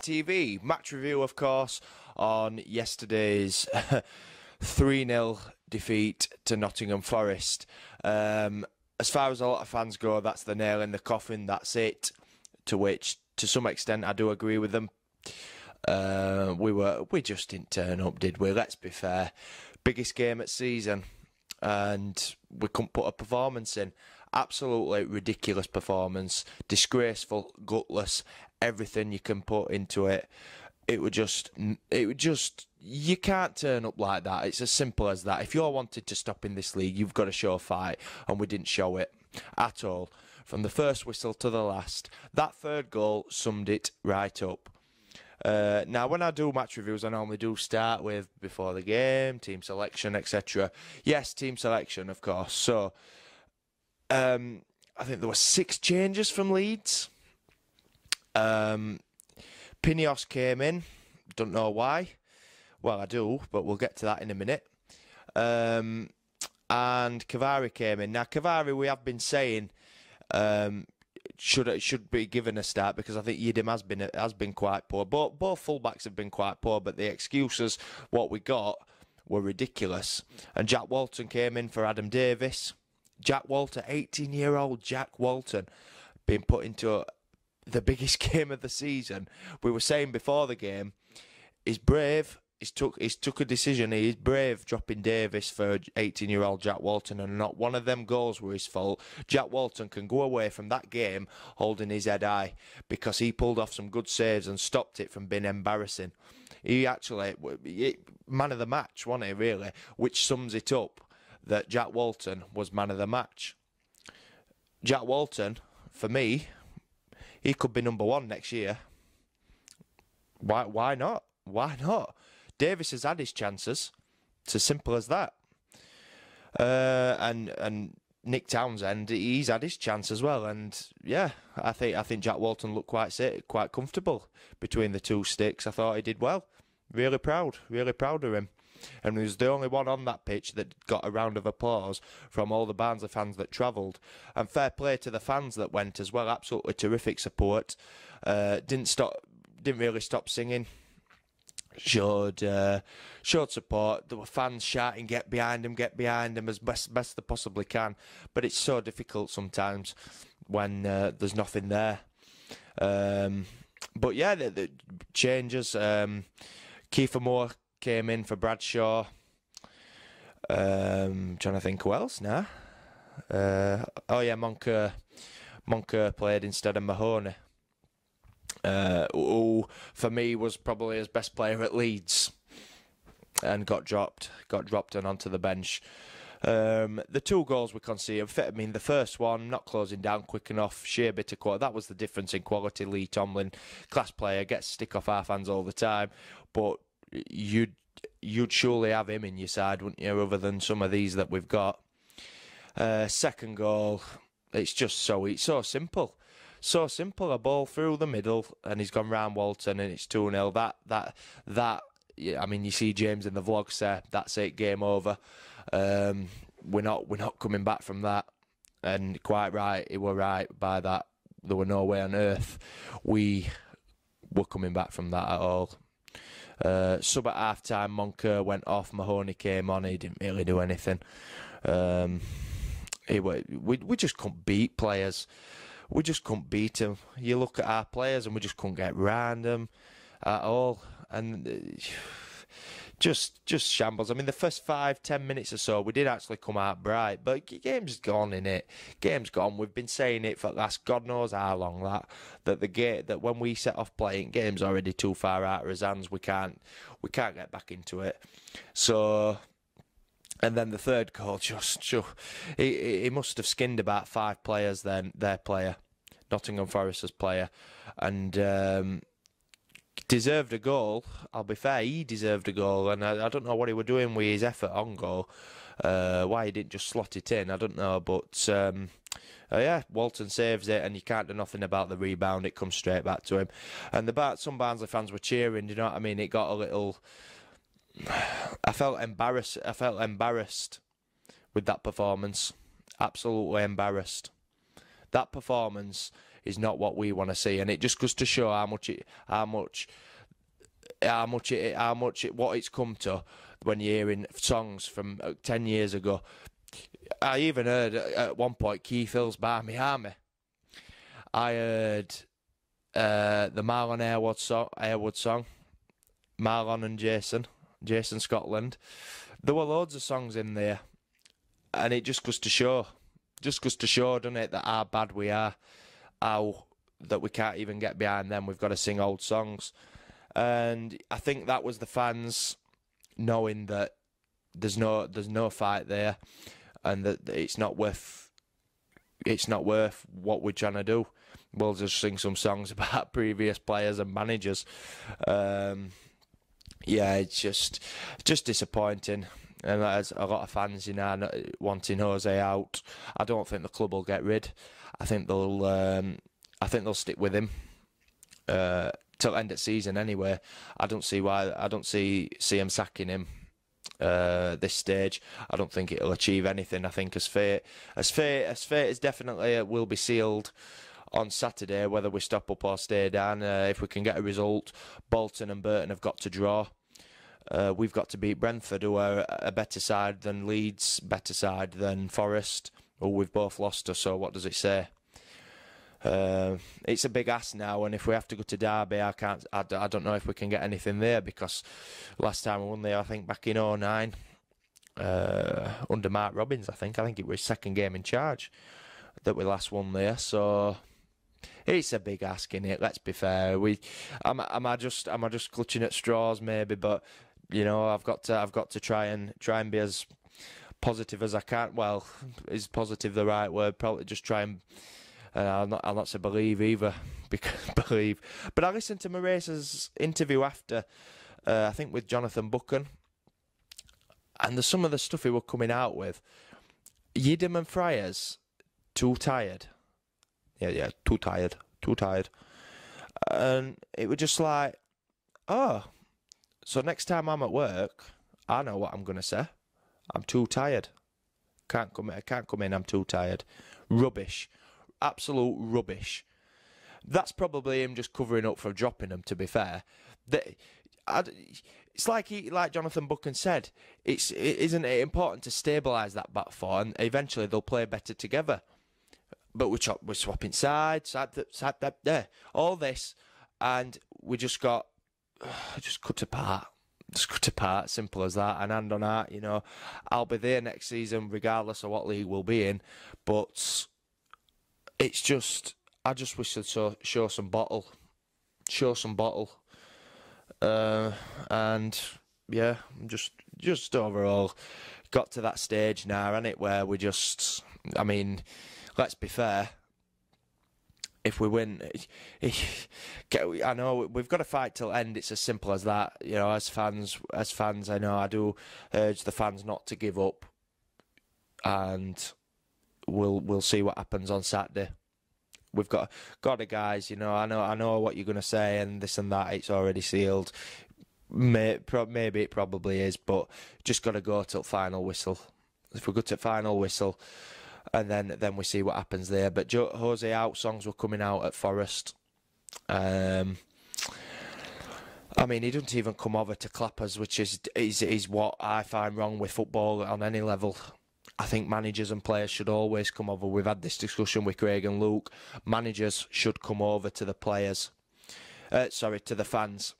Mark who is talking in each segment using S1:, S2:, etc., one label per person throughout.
S1: TV. Match review, of course, on yesterday's 3-0 defeat to Nottingham Forest. As far as a lot of fans go, that's the nail in the coffin, that's it. To which, to some extent, I do agree with them. We just didn't turn up, did we? Let's be fair. Biggest game at season, and we couldn't put a performance in. Absolutely ridiculous performance, disgraceful, gutless, everything you can put into it. It would just, you can't turn up like that. It's as simple as that. If you're wanted to stop in this league, you've got to show fight, and we didn't show it at all. From the first whistle to the last. That third goal summed it right up. Now, when I do match reviews, I normally do start with before the game, team selection, etc. Yes, team selection, of course. So, I think there were 6 changes from Leeds. Pinios came in. Don't know why. Well, I do, but we'll get to that in a minute. And Cavari came in. Now, Cavari, we have been saying, should be given a start because I think Yidim has been quite poor. Both fullbacks have been quite poor, but the excuses what we got were ridiculous. And Jack Walton came in for Adam Davis. Jack Walton, 18-year-old Jack Walton, being put into the biggest game of the season. We were saying before the game, he's brave. He's took a decision. He's brave dropping Davis for 18-year-old Jack Walton, and not one of them goals were his fault. Jack Walton can go away from that game holding his head high because he pulled off some good saves and stopped it from being embarrassing. He actually, man of the match, wasn't he, really? Which sums it up that Jack Walton was man of the match. Jack Walton, for me, he could be number 1 next year. Why not? Why not? Davis has had his chances. It's as simple as that. And Nick Townsend, he's had his chance as well. And yeah, I think Jack Walton looked quite comfortable between the 2 sticks. I thought he did well. Really proud of him. And he was the only one on that pitch that got a round of applause from all the Barnsley fans that travelled. And fair play to the fans that went as well. Absolutely terrific support. Didn't really stop singing. Showed support. There were fans shouting, get behind him as best they possibly can. But it's so difficult sometimes when there's nothing there. But yeah, the changes. Kiefer Moore came in for Bradshaw. Trying to think who else now. Moncur played instead of Mahoney. Who for me was probably his best player at Leeds, and got dropped and onto the bench. The 2 goals we conceded, I mean, the first one, not closing down quick enough, sheer bit of quality. That was the difference in quality. Lee Tomlin, class player, gets stick off half hands all the time, but you'd surely have him in your side, wouldn't you, other than some of these that we've got. Second goal, it's just so simple. So simple, a ball through the middle, and he's gone round Walton, and it's 2-0. That. Yeah, I mean, you see James in the vlog say that's it, game over. We're not coming back from that, and quite right, he were right by that. There were no way on earth we were coming back from that at all. Sub at half time, Moncur went off. Mahoney came on. He didn't really do anything. We just couldn't beat players. We just couldn't beat them. You look at our players and we just couldn't get round them at all. And just shambles. I mean, the first 5-10 minutes or so, we did actually come out bright. But game's gone, innit? Game's gone. We've been saying it for the last God knows how long, that when we set off playing, game's already too far out of his hands. We can't get back into it. So... And then the third goal, he must have skinned about 5 players then, their player, Nottingham Forest's player, and deserved a goal. I'll be fair, he deserved a goal, and I don't know what he were doing with his effort on goal, why he didn't just slot it in, I don't know, but yeah, Walton saves it, and you can't do nothing about the rebound, it comes straight back to him. And some Barnsley fans were cheering, you know what I mean, it got a little... I felt embarrassed with that performance. Absolutely embarrassed. That performance, is not what we want to see, and it just goes to show what it's come to when you're hearing songs from 10 years ago. I even heard at one point Keith Hill's Barmy Army. I heard the Marlon Harewood song, Marlon and Jason Scotland. There were loads of songs in there, and it just goes to show, doesn't it, that how bad we are, how that we can't even get behind them. We've got to sing old songs, and I think that was the fans knowing that there's no fight there, and that it's not worth what we're trying to do. We'll just sing some songs about previous players and managers. Yeah, it's just disappointing. And there's a lot of fans, wanting Jose out. I don't think the club will get rid. I think they'll stick with him till end of season anyway. I don't see him sacking him this stage. I don't think it'll achieve anything. I think as fate is definitely will be sealed on Saturday, whether we stop up or stay down. If we can get a result, Bolton and Burton have got to draw. We've got to beat Brentford, who are a better side than Leeds, better side than Forest, who we've both lost to. So what does it say? It's a big ask now, and if we have to go to Derby, I don't know if we can get anything there, because last time we won there, I think back in 2009, under Mark Robbins, I think it was his second game in charge that we last won there. So it's a big ask, innit? Let's be fair. Am I just clutching at straws maybe? But I've got to try and be as positive as I can. Well, is positive the right word? Probably just try and. I'll not say believe either, because believe. But I listened to Maurice's interview after, I think with Jonathan Buchan, and some of the stuff he were coming out with. Yidam and Friars, too tired. Yeah, too tired. And it was just like, oh, so next time I'm at work, I know what I'm going to say. I'm too tired. Can't come in, I'm too tired. Rubbish. Absolute rubbish. That's probably him just covering up for dropping them, to be fair. It's like Jonathan Buchan said, isn't it important to stabilise that back four, and eventually they'll play better together. But we're swapping sides, there, all this, and we just got just cut apart. Just cut apart, simple as that. And hand on heart, I'll be there next season regardless of what league we'll be in. But it's just, I just wish they'd show some bottle. And yeah, just overall got to that stage now, and it where we just, let's be fair. If we win, I know we've got to fight till end. It's as simple as that. As fans, I know I do urge the fans not to give up, and we'll see what happens on Saturday. We've got the guys. I know what you're going to say and this and that. It's already sealed. Maybe it probably is, but just got to go till final whistle. If we go to final whistle, and then we see what happens there. But Jose out songs were coming out at Forest. He doesn't even come over to Clappers, which is what I find wrong with football on any level. I think managers and players should always come over. We've had this discussion with Craig and Luke. Managers should come over to the players. To the fans.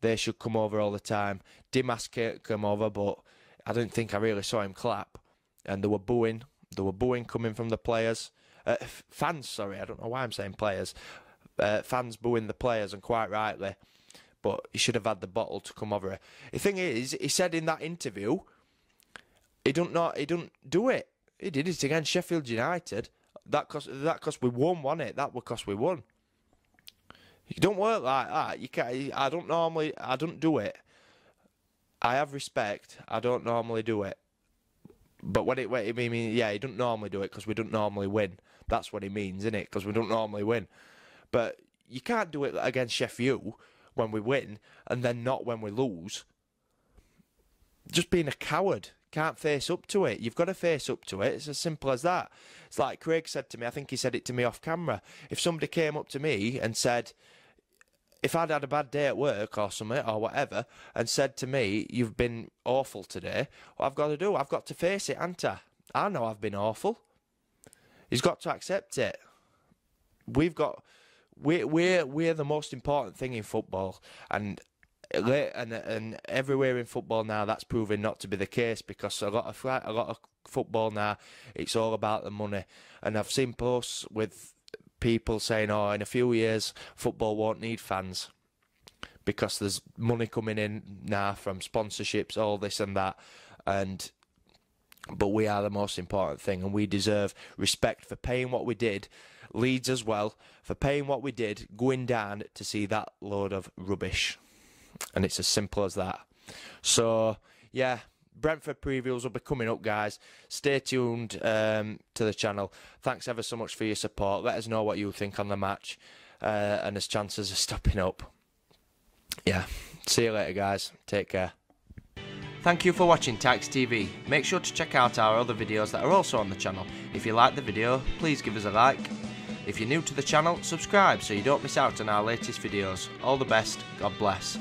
S1: They should come over all the time. Dimas came over, but I don't think I really saw him clap. And they were booing. There were booing coming from the players. Fans, sorry, I don't know why I'm saying players. Fans booing the players, and quite rightly. But he should have had the bottle to come over. The thing is, he said in that interview, he don't do it. He did it against Sheffield United. That cost we won, wasn't it? That was cost we won. You don't work like that. You can't. I don't do it. I have respect. I don't normally do it. But he don't normally do it because we don't normally win. That's what he means, isn't it? Because we don't normally win. But you can't do it against Sheffield when we win and then not when we lose. Just being a coward. can't face up to it. You've got to face up to it. It's as simple as that. It's like Craig said to me, I think he said it to me off camera. If somebody came up to me and said, if I'd had a bad day at work or something or whatever, and said to me, you've been awful today, what I've got to do, I've got to face it, haven't I? I know I've been awful. He's got to accept it. We're the most important thing in football, and everywhere in football now that's proving not to be the case, because a lot of football now, it's all about the money. And I've seen posts with people saying, oh, in a few years football won't need fans because there's money coming in now from sponsorships, all this and that. But we are the most important thing, and we deserve respect for paying what we did. Leeds as well, for paying what we did, going down to see that load of rubbish. And it's as simple as that. So, yeah, Brentford previews will be coming up, guys. Stay tuned to the channel. Thanks ever so much for your support. Let us know what you think on the match and his chances of stepping up. Yeah, see you later, guys. Take care. Thank you for watching Tykes TV. Make sure to check out our other videos that are also on the channel. If you like the video, please give us a like. If you're new to the channel, subscribe so you don't miss out on our latest videos. All the best. God bless.